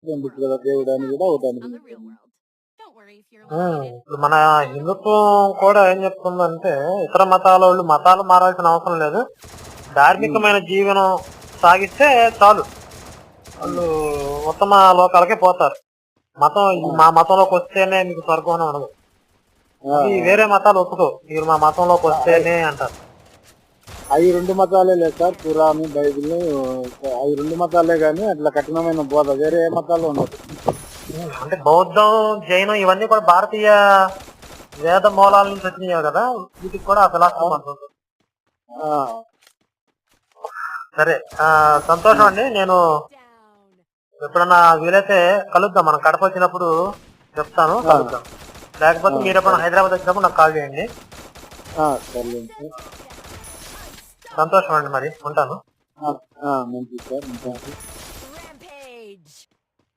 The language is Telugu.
ఎందుకు కదా దేవుడు అని కూడా ఒకటి అనిపిస్తుంది. ఇప్పుడు మన హిందుత్వం కూడా ఏం చెప్తుందంటే ఇతర మతాల వాళ్ళు మతాలు మారాల్సిన అవసరం లేదు, ఉమ్, ధార్మికమైన జీవనం సాగిస్తే చాలు, వాళ్ళు ఉత్తమ లోకాలకే పోతారు. ఆ, మా మతంలోకి వస్తేనే మీకు స్వర్గం అని ఉండదు. ఆ, ఈ వేరే మతాలు ఒప్పుకో, మీరు మా మతంలోకి వస్తేనే అంటారు. అవి రెండు మతాలే లేదు సార్, ఖురాన్ బైబిల్, అవి రెండు మతాలే కానీ అట్లా కఠినమైన బోధ వేరే ఏ మతాల్లో ఉండదు. అంటే బౌద్ధం, జైనం ఇవన్నీ కూడా భారతీయ వేద మూలాల నుంచి వచ్చినాయి కదా, వీటికి కూడా ఆ ఫిలాసఫీ ఉంటుంది. ఆ, సరే, సంతోషం అండి. నేను ఎప్పుడన్నా వీలైతే కలుద్దాం, మనం కడప వచ్చినప్పుడు చెప్తాను, కలుద్దాం. లేకపోతే మీరు ఎప్పుడన్నా హైదరాబాద్ వచ్చినప్పుడు నాకు కాల్ చేయండి. సర్లేండి సార్. సంతోషం అండి, మరి ఉంటాను. మంచిది సార్.